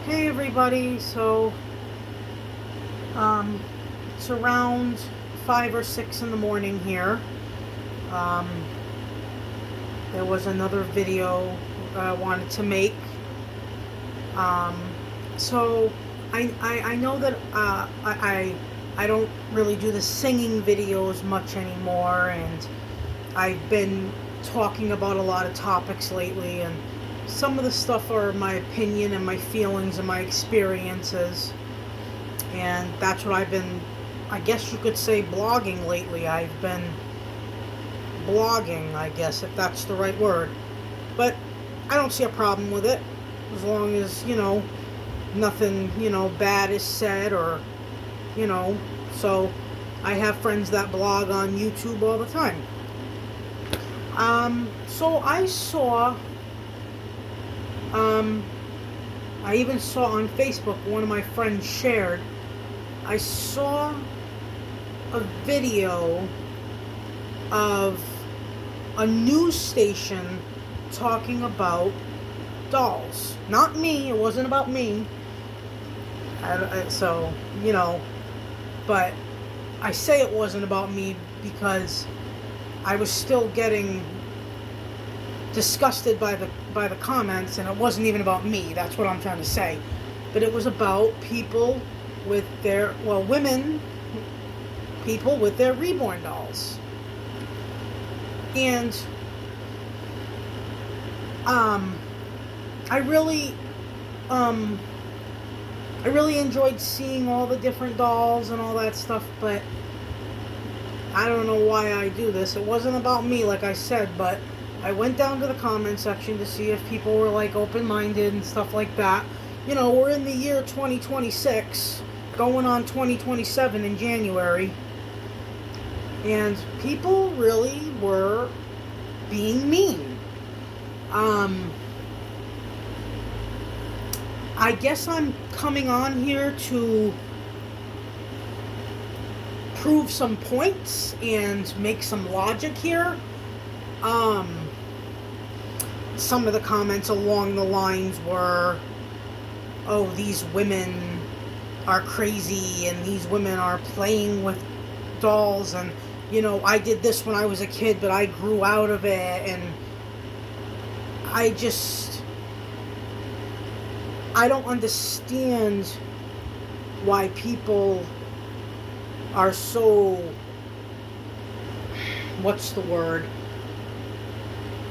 Hey everybody, so it's around 5 or 6 in the morning here. Um, there was another video I wanted to make. Um, so I know that I don't really do the singing videos much anymore, and I've been talking about a lot of topics lately, and some of the stuff are my opinion and my feelings and my experiences. And that's what I've been, I guess you could say, blogging lately. I've been blogging, I guess, if that's the right word. But I don't see a problem with it, as long as, nothing, bad is said, or, so I have friends that blog on YouTube all the time. So I even saw on Facebook, one of my friends shared, I saw a video of a news station talking about dolls. Not me, it wasn't about me. But I say it wasn't about me because I was still getting disgusted by the comments, and it wasn't even about me. That's what I'm trying to say. But it was about people with their, people with their Reborn dolls. And I really enjoyed seeing all the different dolls and all that stuff, but I don't know why I do this. It wasn't about me, like I said, but I went down to the comment section to see if people were like open-minded and stuff like that. We're in the year 2026, going on 2027 in January, and people really were being mean. I guess I'm coming on here to prove some points and make some logic here. Some of the comments along the lines were, oh, these women are crazy, and these women are playing with dolls, and I did this when I was a kid, but I grew out of it. And I don't understand why people are so, what's the word,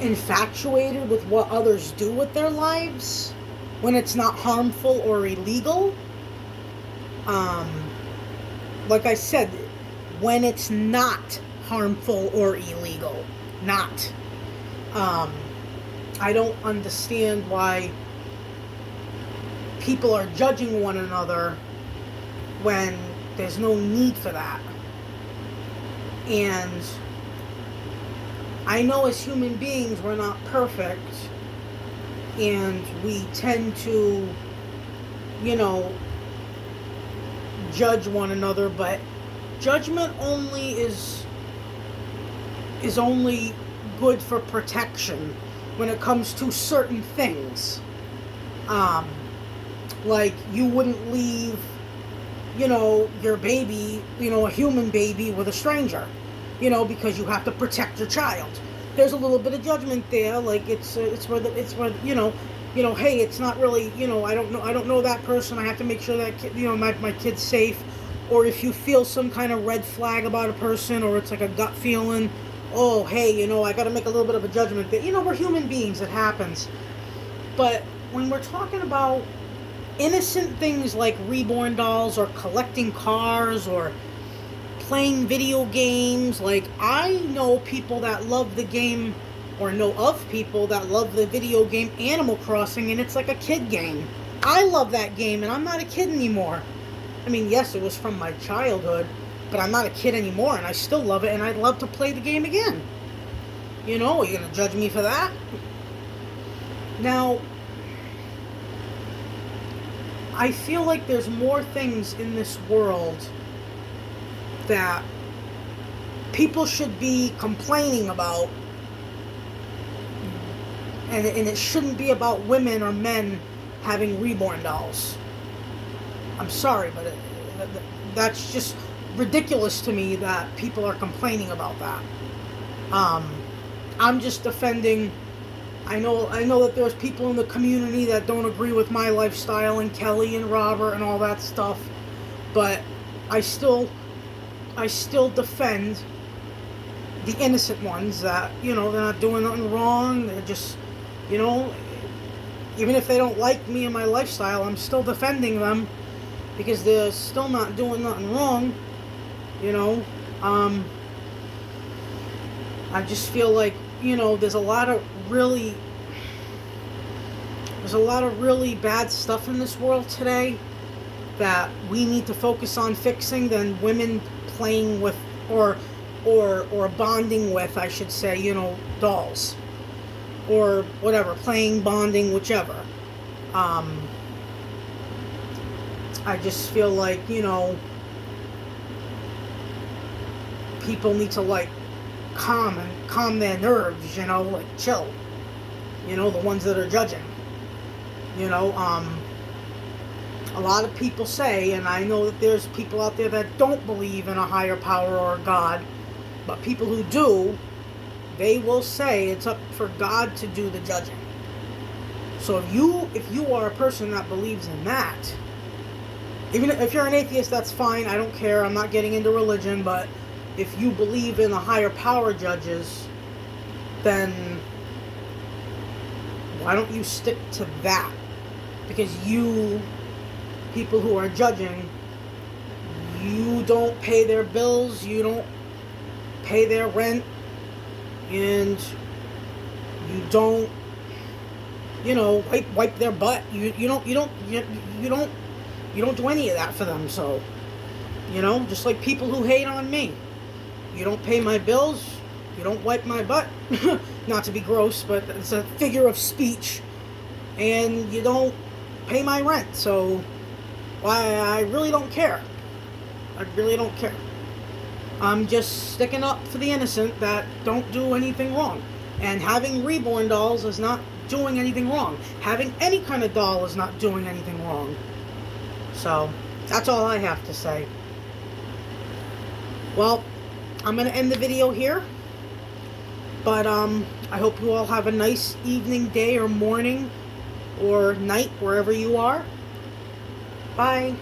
infatuated with what others do with their lives when it's not harmful or illegal. Like I said, when it's not harmful or illegal. Not. I don't understand why people are judging one another when there's no need for that. And I know as human beings we're not perfect, and we tend to, judge one another, but judgment only is only good for protection when it comes to certain things. Like you wouldn't leave, your baby, a human baby with a stranger, because you have to protect your child. There's a little bit of judgment there, like it's where hey, it's not really, I don't know that person. I have to make sure that kid, my kid's safe. Or if you feel some kind of red flag about a person, or it's like a gut feeling, oh, hey, I got to make a little bit of a judgment there. We're human beings, it happens. But when we're talking about innocent things like Reborn dolls, or collecting cars, or playing video games, like I know people that love the game, or know of people that love the video game Animal Crossing, and it's like a kid game. I love that game, and I'm not a kid anymore. I mean, yes, it was from my childhood, but I'm not a kid anymore, and I still love it, and I'd love to play the game again. Are you going to judge me for that? Now, I feel like there's more things in this world that people should be complaining about, and it shouldn't be about women or men having Reborn dolls. I'm sorry, but that's just ridiculous to me that people are complaining about that. I'm just defending. I know that there's people in the community that don't agree with my lifestyle and Kelly and Robert and all that stuff, but I still defend the innocent ones that, they're not doing nothing wrong. They're just, even if they don't like me and my lifestyle, I'm still defending them because they're still not doing nothing wrong. I just feel like, there's a lot of really bad stuff in this world today that we need to focus on fixing than women playing with or bonding with, I should say, dolls or whatever, playing, bonding, whichever. I just feel like, people need to calm their nerves, chill. The ones that are judging. A lot of people say, and I know that there's people out there that don't believe in a higher power or God, but people who do, they will say it's up for God to do the judging. So if you are a person that believes in that, even if you're an atheist, that's fine. I don't care. I'm not getting into religion, but if you believe in a higher power judges, then why don't you stick to that? Because you, people who are judging, you don't pay their bills, you don't pay their rent, and you don't, wipe their butt. You don't do any of that for them. So, just like people who hate on me. You don't pay my bills, you don't wipe my butt. Not to be gross, but it's a figure of speech. And you don't pay my rent. So, I really don't care. I really don't care. I'm just sticking up for the innocent that don't do anything wrong. And having Reborn dolls is not doing anything wrong. Having any kind of doll is not doing anything wrong. So, that's all I have to say. Well, I'm going to end the video here. But I hope you all have a nice evening, day, or morning, or night, wherever you are. Bye.